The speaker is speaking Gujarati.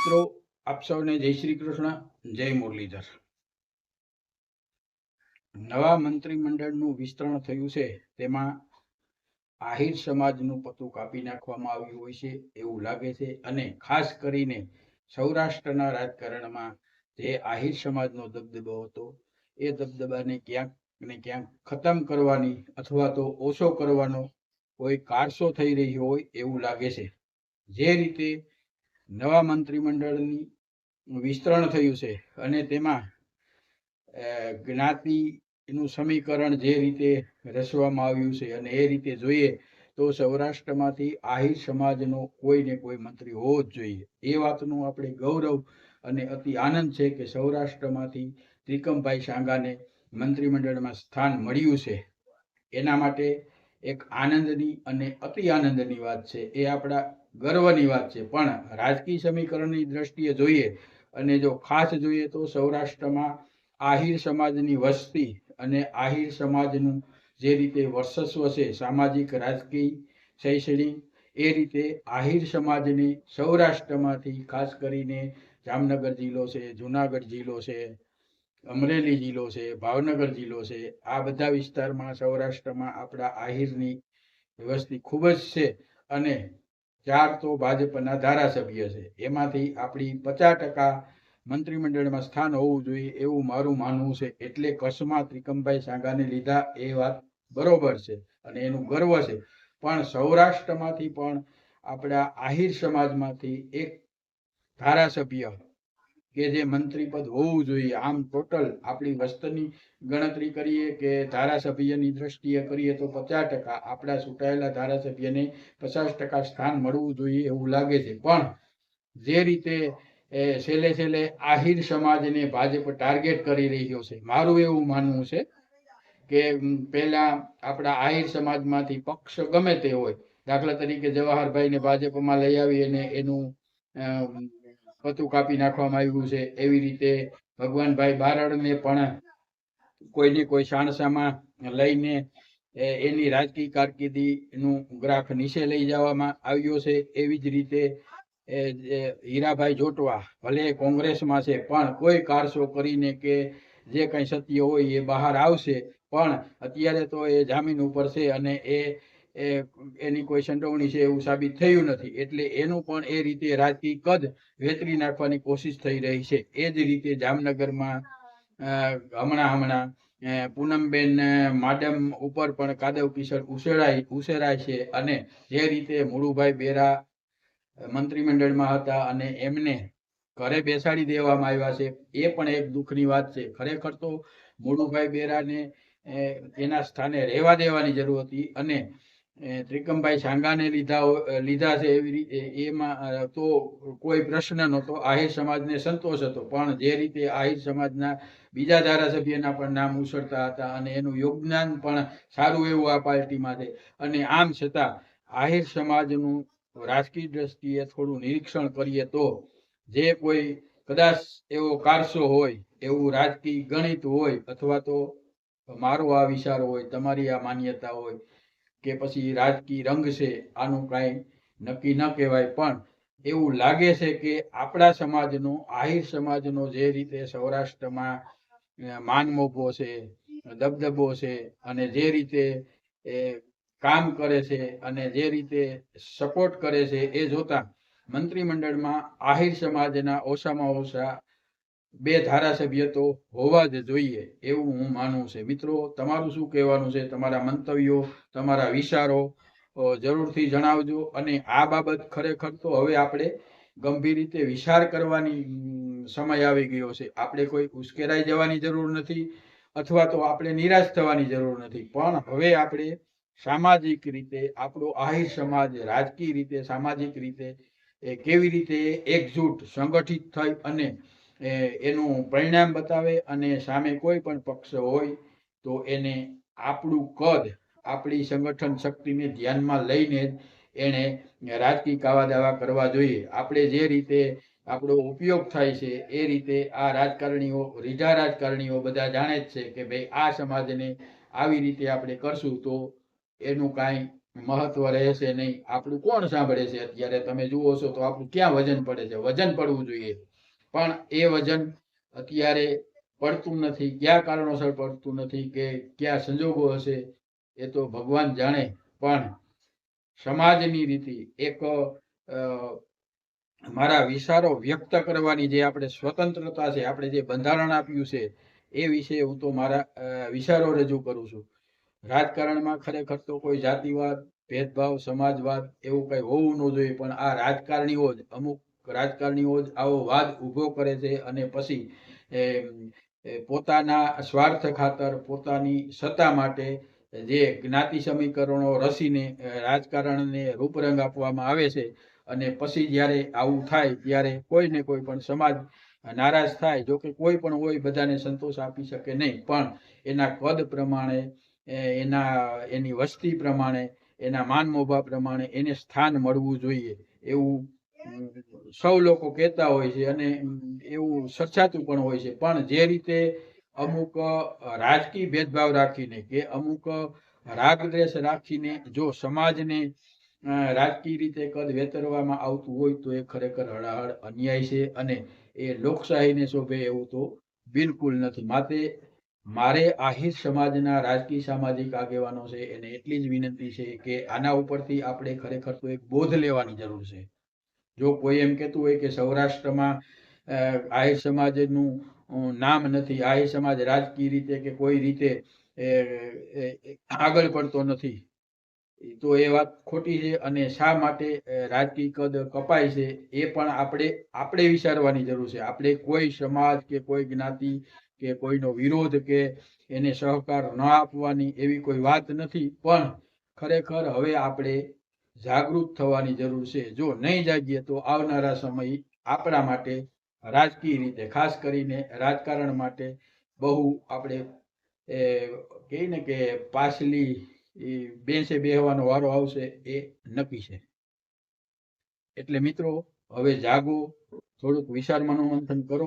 મિત્રો, આપ સૌને જય શ્રી કૃષ્ણ, જય મુરલીધર। નવા મંત્રીમંડળનું વિસ્તરણ થયું છે, તેમાં આહિર સમાજનું પતું કાપી નાખવામાં આવ્યું હોય છે એવું લાગે છે। અને ખાસ કરીને સૌરાષ્ટ્રના રાજકારણમાં જે આહિર સમાજનો દબદબો હતો, એ દબદબાને ક્યાંક ને ક્યાંક ખતમ કરવાની અથવા તો ઓછો કરવાનો કોઈ કારસો થઈ રહ્યો હોય એવું લાગે છે। જે રીતે નવા મંત્રીમંડળની વિસ્તરણ થયું છે અને તેમાં જ્ઞાતિનું સમીકરણ જે રીતે રચવામાં આવ્યું છે અને એ રીતે જોઈએ તો સૌરાષ્ટ્રમાંથી આહિર સમાજનો કોઈ ને કોઈ મંત્રી હોવો જ જોઈએ। એ વાતનું આપણે ગૌરવ અને અતિ આનંદ છે કે સૌરાષ્ટ્રમાંથી ત્રિકમભાઈ સાંગાને મંત્રીમંડળમાં સ્થાન મળ્યું છે। એના માટે એક આનંદની અને અતિ આનંદની વાત છે, એ આપણા ગર્વની વાત છે। પણ રાજકીય સમીકરણની દ્રષ્ટિએ જોઈએ અને જો ખાસ જોઈએ તો સૌરાષ્ટ્રમાં આહિર સમાજની વસ્તી અને આહિર સમાજનું જે રીતે વર્ચસ્વ છે સામાજિક, રાજકીય, શૈક્ષણિક, એ રીતે આહિર સમાજને સૌરાષ્ટ્રમાંથી ખાસ કરીને જામનગર જિલ્લો છે, જુનાગઢ જિલ્લો છે, અમરેલી જિલ્લો છે, ભાવનગર જિલ્લો છે, આ બધા વિસ્તારમાં સૌરાષ્ટ્રમાં આપણા આહિરની વસ્તી ખૂબ જ છે। અને 4 તો ભાજપના ધારાસભ્ય છે, એમાંથી આપણી 50% મંત્રીમંડળમાં સ્થાન હોવું જોઈએ એવું મારું માનવું છે। એટલે કચ્છમાં ત્રિકમભાઈ સાંગાને લીધા એ વાત બરોબર છે અને એનું ગર્વ છે। પણ સૌરાષ્ટ્રમાંથી પણ આપણા આહિર સમાજમાંથી એક ધારાસભ્ય કે જે મંત્રી પદ હોવું જોઈએ, આમ ટોટલ આપણી વસ્તીની ગણતરી કરીએ કે ધારાસભ્યની દ્રષ્ટિએ કરીએ તો 50%, આપણા ચૂંટાયેલા ધારાસભ્યને 50% સ્થાન મળવું જોઈએ એવું લાગે છે। પણ જે રીતે છેલ્લે આહિર સમાજને ભાજપ ટાર્ગેટ કરી રહ્યો છે, મારું એવું માનવું છે કે પહેલા આપણા આહિર સમાજમાંથી પક્ષ ગમે તે હોય, દાખલા તરીકે જવાહરભાઈને ભાજપમાં લઈ આવી અને એનું પતું કાપી નાખવામાં આવ્યું છે। એવી રીતે ભગવાનભાઈ બારડને પણ કોઈને કોઈ સાણસામાં લઈને એની રાજકીય કારકિર્દીનું ગ્રાફ નીચે લઈ જવામાં આવ્યો છે। એવી જ રીતે હીરાભાઈ જોટવા ભલે કોંગ્રેસમાં છે પણ કોઈ કારસો કરીને કે જે કંઈ સત્ય હોય એ બહાર આવશે, પણ અત્યારે તો એ જામીન ઉપર છે અને એની કોઈ સંડોવણી છે એવું સાબિત થયું નથી, એટલે એનું પણ એ રીતે રાજકીય કદ વેતરી નાખવાની કોશિશ થઈ રહી છે। એ જ રીતે જામનગરમાં હમણાં પૂનમબેન માડમ ઉપર પણ કાદવ કિશોર ઉછેરાય છે અને જે રીતે મુળુભાઈ બેરા મંત્રીમંડળમાં હતા અને એમને ઘરે બેસાડી દેવામાં આવ્યા છે, એ પણ એક દુઃખની વાત છે। ખરેખર તો મુળુભાઈ બેરાને એના સ્થાને રહેવા દેવાની જરૂર હતી અને ત્રિકમભાઈ સાંગાને લીધા છે એવી રીતે એમાં તો કોઈ પ્રશ્ન નહોતો, આહિર સમાજને સંતોષ હતો। પણ જે રીતે આહિર સમાજના બીજા ધારાસભ્યના પણ નામ ઉછળતા હતા અને એનું યોગદાન પણ સારું એવું આ પાર્ટીમાં છે, અને આમ છતાં આહિર સમાજનું રાજકીય દ્રષ્ટિએ થોડું નિરીક્ષણ કરીએ તો જે કોઈ કદાચ એવો કારસો હોય, એવું રાજકીય ગણિત હોય, અથવા તો મારો આ વિચાર હોય, તમારી આ માન્યતા હોય કે પછી રાજકીય રંગ છે, આનું કાંઈ નક્કી ન કહેવાય। પણ એવું લાગે છે કે આપણા સમાજનો, આહિર સમાજનો જે રીતે સૌરાષ્ટ્રમાં માન મોભો છે, દબદબો છે અને જે રીતે કામ કરે છે અને જે રીતે સપોર્ટ કરે છે, એ જોતા મંત્રીમંડળમાં આહિર સમાજના ઓછામાં ઓછા 2 ધારાસભ્ય તો હોવા જ જોઈએ એવું હું માનું છે। મિત્રો, તમારું શું કહેવાનું છે? તમારા મંતવ્યો, તમારા વિચારો જરૂરથી જણાવજો। અને આ બાબત ખરેખર તો હવે આપણે ગંભીર રીતે વિચાર કરવાની સમય આવી ગયો છે। આપણે કોઈ ઉશ્કેરાઈ જવાની જરૂર નથી અથવા તો આપણે નિરાશ થવાની જરૂર નથી, પણ હવે આપણે સામાજિક રીતે આપણો આહિર સમાજ રાજકીય રીતે, સામાજિક રીતે કેવી રીતે એકજૂટ સંગઠિત થઈ અને એનું પરિણામ બતાવે અને સામે કોઈ પણ પક્ષ હોય તો એને આપણું કદ, આપણી સંગઠન શક્તિને ધ્યાનમાં લઈને એણે રાજકીય કાવા દાવા કરવા જોઈએ। આપણે જે રીતે આપણો ઉપયોગ થાય છે એ રીતે આ રાજકારણીઓ, રીઢા રાજકારણીઓ બધા જાણે જ છે કે ભાઈ આ સમાજને આવી રીતે આપણે કરશું તો એનું કાંઈ મહત્વ રહેશે નહીં. આપણું કોણ સાંભળે છે અત્યારે? તમે જુઓ છો તો આપણું ક્યાં વજન પડે છે? વજન પડવું જોઈએ, પણ એ વજન અત્યારે પડતું નથી. કયા કારણોસર પડતું નથી કે કયા સંજોગો હશે એ તો ભગવાન જાણે. પણ સમાજની રીતિ એક મારા વિચારો વ્યક્ત કરવાની જે આપણે સ્વતંત્રતા છે, આપણે જે બંધારણ આપ્યું છે, એ વિશે હું તો મારા વિચારો રજૂ કરું છું. રાજકારણમાં ખરેખર તો કોઈ જાતિવાદ, ભેદભાવ, સમાજવાદ એવું કઈ હોવું ન જોઈએ, પણ આ રાજકારણીઓ જ, અમુક રાજકારણીઓ જ આવો વાદ ઊભો કરે છે અને પછી પોતાના સ્વાર્થ ખાતર, પોતાની સત્તા માટે જે જ્ઞાતિ સમીકરણો રચીને રાજકારણને રૂપરંગ આપવામાં આવે છે. અને પછી જ્યારે આવું થાય ત્યારે કોઈ ને કોઈ પણ સમાજ નારાજ થાય. જો કે કોઈ પણ હોય, બધાને સંતોષ આપી શકે નહીં, પણ એના કદ પ્રમાણે, એની વસ્તી પ્રમાણે, એના માન મોભા પ્રમાણે એને સ્થાન મળવું જોઈએ એવું સૌ લોકો કહેતા હોય છે અને એવું સર્ચાતું પણ હોય છે. પણ જે રીતે અમુક રાજકીય ભેદભાવ રાખીને કે અમુક રાગદ્વેષ રાખીને જો સમાજને રાજકીય રીતે કદ વેતરવામાં આવતું હોય તો એ ખરેખર હળાહળ અન્યાય છે અને એ લોકશાહીને શોભે એવું તો બિલકુલ નથી. માટે મારે આહિર સમાજના રાજકીય સામાજિક આગેવાનો છે એને એટલી જ વિનંતી છે કે આના ઉપરથી આપણે ખરેખર તો એક બોધ લેવાની જરૂર છે. જો કોઈ એમ કહેતું હોય કે સૌરાષ્ટ્રમાં આહિર સમાજનું નામ નથી, આહિર સમાજ રાજકીય રીતે કે કોઈ રીતે આગળ પડતો નથી, તો એ વાત ખોટી છે. અને શા માટે રાજકીય કદ કપાય છે એ પણ આપણે વિચારવાની જરૂર છે. આપણે કોઈ સમાજ કે કોઈ જ્ઞાતિ કે કોઈનો વિરોધ કે એને સહકાર ન આપવાની એવી કોઈ વાત નથી, પણ ખરેખર હવે આપણે જાગૃત થવાની જરૂર છે. જો નહીં જાગીએ તો આવનારા સમય આપણા માટે રાજકીય રીતે, ખાસ કરીને રાજકારણ માટે બહુ આપણે કહીએ ને કે પાછલી બેસે બેહવાનો વારો આવશે એ નક્કી છે. એટલે મિત્રો, હવે જાગો, થોડુંક વિચાર મનોમંથન કરો.